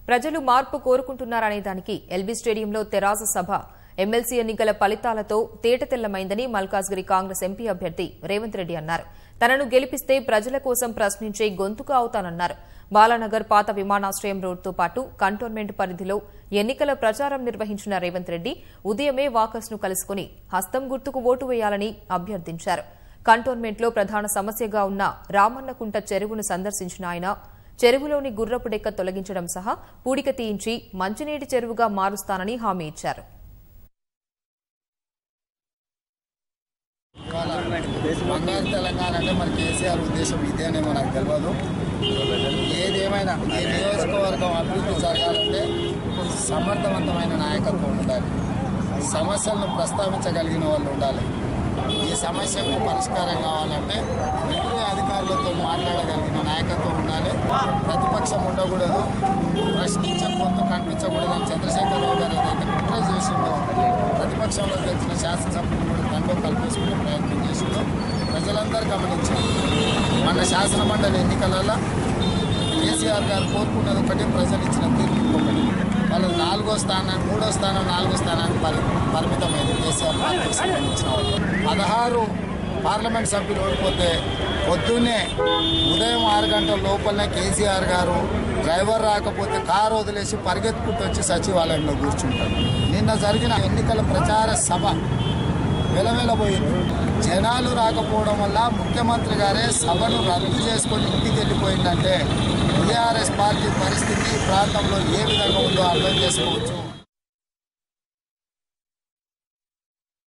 ప్రజలు మార్పు కోరుకుంటున్నారనే దానికి ఎల్బీ స్టేడియంలో తెరాస సభ ఎమ్మెల్సీ ఎన్నికల ఫలితాలతో తేటతెల్లమైందని మల్కాజ్గిరి కాంగ్రెస్ ఎంపీ అభ్యర్థి రేవంత్ రెడ్డి అన్నారు. తనను గెలిపిస్తే ప్రజల కోసం ప్రశ్నించే గొంతుక అవుతానన్నారు. బాలానగర్ పాత విమానాశ్రయం రోడ్డుతో పాటు కంటోన్మెంట్ పరిధిలో ఎన్నికల ప్రచారం నిర్వహించిన రేవంత్ రెడ్డి ఉదయమే వాకర్స్ ను కలుసుకుని హస్తం గుర్తుకు ఓటు వేయాలని అభ్యర్థించారు. కంటోన్మెంట్లో ప్రధాన సమస్యగా ఉన్న రామన్నకుంట చెరువును సందర్శించిన ఆయన చెరువులోని గుర్రపు డెక్క తొలగించడం సహా పూడిక తీయించి మంచినీటి చెరువుగా మారుస్తానని హామీ ఇచ్చారు. బంగారు తెలంగాణ అంటే మన కేసీఆర్ ఉద్దేశం ఇదేనేమో నాకు తెలియదు. ఏదేమైనా ఈ నియోజకవర్గం అభివృద్ధి జరగాలంటే సమర్థవంతమైన నాయకత్వం ఉండాలి. సమస్యలను ప్రస్తావించగలిగిన వాళ్ళు ఉండాలి. ఈ సమస్యకు పరిష్కారం కావాలంటే వెంటనే అధికారులతో మాట్లాడగలిగిన నాయకత్వం ఉండాలి. ప్రతిపక్షం ఉండకూడదు, ప్రశ్నించకపోతే కనిపించకూడదని చంద్రశేఖరరావు గారు ఏదైతే కుట్ర చేసిందో ప్రతిపక్షంలో తెలిసిన శాసనసభ్యులు కూడా దండం కల్పించుకునే ప్రయత్నం చేసిందో ప్రజలందరూ గమనించారు. మన శాసనమండలి ఎన్నికలలో కేసీఆర్ గారు కోరుకున్నది ఒకటి, ప్రజలు ఇచ్చిన తీర్పు ఒకటి. వాళ్ళు 4వ స్థానం 3వ స్థానం 4వ స్థానానికి పరిమితమైంది. కేసీఆర్ పార్టీకి సంబంధించిన 16 పార్లమెంట్ సభ్యులు ఓడిపోతే పొద్దున్నే ఉదయం 6 గంటల లోపలనే కేసీఆర్ గారు డ్రైవర్ రాకపోతే కారు వదిలేసి పరిగెత్తుకుంటూ వచ్చి సచివాలయంలో కూర్చుంటారు. నిన్న జరిగిన ఎన్నికల ప్రచార సభ వెలవెలబోయింది. జనాలు రాకపోవడం వల్ల ముఖ్యమంత్రి గారే సభను రద్దు చేసుకొని ఇంటికి వెళ్ళిపోయిందంటే టీఆర్ఎస్ పార్టీ పరిస్థితి ప్రాంతంలో ఏ విధంగా ఉందో అర్థం చేసుకోవచ్చు.